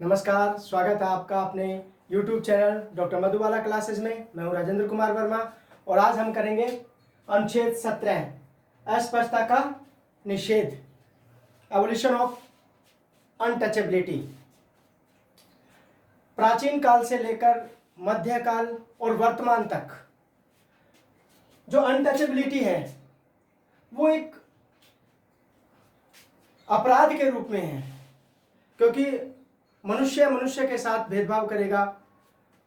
नमस्कार, स्वागत है आपका अपने YouTube channel doctor Madhubala classes में। मैं हूं राजेंद्र कुमार वर्मा और आज हम करेंगे अनुच्छेद 17 अस्पष्टता का निषेध, एबोलिशन ऑफ अनटचेबिलिटी। प्राचीन काल से लेकर मध्यकाल और वर्तमान तक जो अनटचेबिलिटी है वो एक अपराध के रूप में है, क्योंकि मनुष्य के साथ भेदभाव करेगा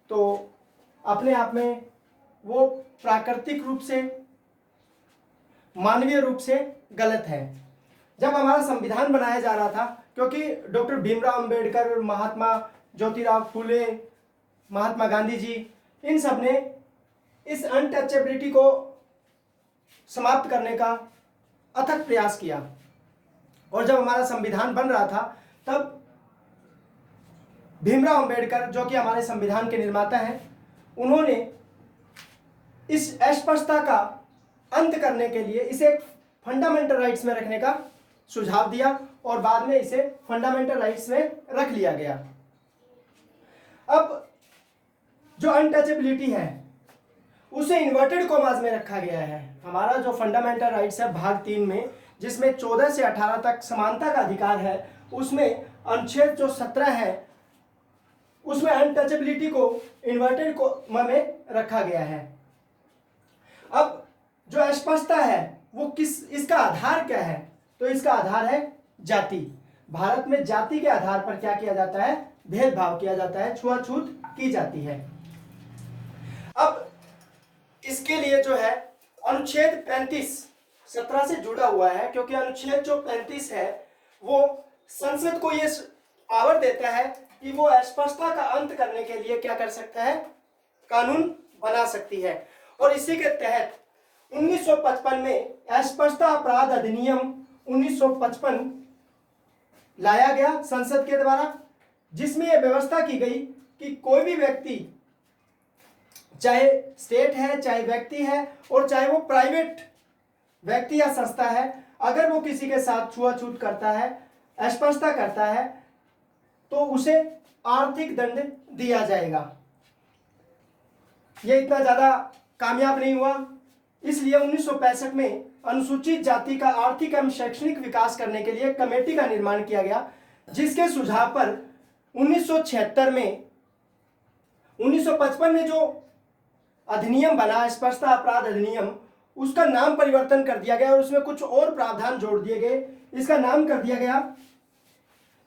तो अपने आप में वो प्राकृतिक रूप से, मानवीय रूप से गलत है। जब हमारा संविधान बनाया जा रहा था, क्योंकि डॉक्टर भीमराव अंबेडकर, महात्मा ज्योतिराव फूले, महात्मा गांधी जी, इन सब ने इस अनटचेबिलिटी को समाप्त करने का अथक प्रयास किया। और जब हमारा संविधान बन रहा था तब भीमराव अंबेडकर, जो कि हमारे संविधान के निर्माता हैं, उन्होंने इस अस्पृश्यता का अंत करने के लिए इसे फंडामेंटल राइट्स में रखने का सुझाव दिया और बाद में इसे फंडामेंटल राइट्स में रख लिया गया। अब जो अनटचेबिलिटी है उसे इन्वर्टेड कॉमास में रखा गया है। हमारा जो फंडामेंटल राइट्स है भाग 3 में, जिसमें 14 से 18 तक समानता का अधिकार है, उसमें अनुच्छेद जो 17 है उसमें अनटचेबिलिटी को इन्वर्टेड कॉमा में रखा गया है। अब जो अस्पष्टता है वो इसका आधार क्या है? तो इसका आधार है जाति। भारत में जाति के आधार पर क्या किया जाता है? भेदभाव किया जाता है, छुआछूत की जाती है। अब इसके लिए जो है अनुच्छेद 35 17 से जुड़ा हुआ है, क्योंकि अनुच्छेद जो 35 है वो संसद को ये पावर देता है कि वो अस्पृश्यता का अंत करने के लिए क्या कर सकता है? कानून बना सकती है। और इसी के तहत 1955 में अस्पृश्यता अपराध अधिनियम 1955 लाया गया संसद के द्वारा, जिसमें यह व्यवस्था की गई कि कोई भी व्यक्ति, चाहे स्टेट है, चाहे व्यक्ति है, और चाहे वो प्राइवेट व्यक्ति या संस्था है, अगर वो किसी के साथ छुआछूत करता है, अस्पृश्यता करता है, तो उसे आर्थिक दंड दिया जाएगा। यह इतना ज्यादा कामयाब नहीं हुआ, इसलिए 1965 में अनुसूचित जाति का आर्थिक एवं शैक्षणिक विकास करने के लिए कमेटी का निर्माण किया गया, जिसके सुझाव पर 1956 में 1955 में जो अधिनियम बना, अस्पृश्यता अपराध अधिनियम, उसका नाम परिवर्तन कर दिया गया और उसमें कुछ और प्रावधान जोड़ दिए गए। इसका नाम कर दिया गया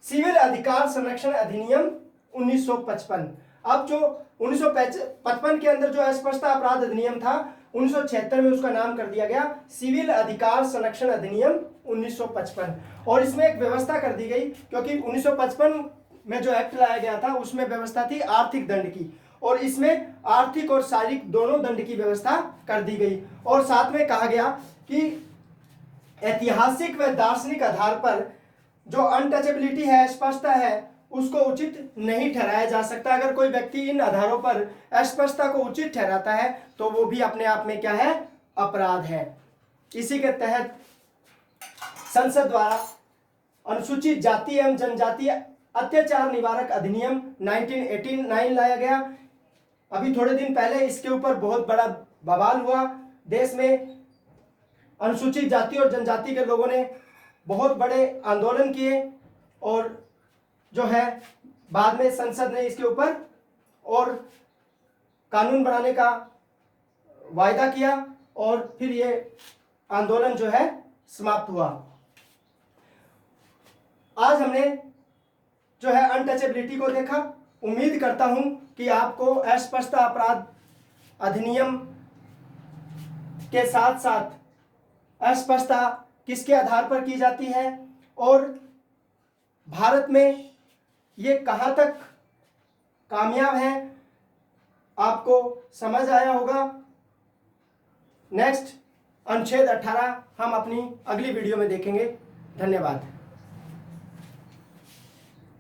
सिविल अधिकार संरक्षण अधिनियम 1955। अब जो 1955 के अंदर जो अस्पृश्यता अपराध अधिनियम था, 1976 में उसका नाम कर दिया गया सिविल अधिकार संरक्षण अधिनियम 1955। और इसमें एक व्यवस्था कर दी गई, क्योंकि 1955 में जो एक्ट लाया गया था उसमें व्यवस्था थी आर्थिक दंड की, और इसमें आर्थिक और शारीरिक दोनों दंड की व्यवस्था कर दी गई। और साथ में कहा गया कि ऐतिहासिक व दार्शनिक आधार पर जो अनटचेबिलिटी है, अस्पृश्यता है, उसको उचित नहीं ठहराया जा सकता। अगर कोई व्यक्ति इन आधारों पर अस्पृश्यता को उचित ठहराता है तो वो भी अपने आप में क्या है? अपराध है। इसी के तहत संसद द्वारा अनुसूचित जाति एवं जनजातीय अत्याचार निवारक अधिनियम 1989 लाया गया। अभी थोड़े दिन पहले इसके ऊपर बहुत बड़ा बवाल हुआ देश में। अनुसूचित जाति और जनजाति के लोगों ने बहुत बड़े आंदोलन किए और जो है बाद में संसद ने इसके ऊपर और कानून बनाने का वायदा किया और फिर ये आंदोलन जो है समाप्त हुआ। आज हमने जो है अनटचेबिलिटी को देखा। उम्मीद करता हूं कि आपको अस्पृश्यता अपराध अधिनियम के साथ साथ अस्पृश्यता किसके आधार पर की जाती है और भारत में ये कहाँ तक कामयाब है, आपको समझ आया होगा। नेक्स्ट अनुच्छेद 18 हम अपनी अगली वीडियो में देखेंगे। धन्यवाद।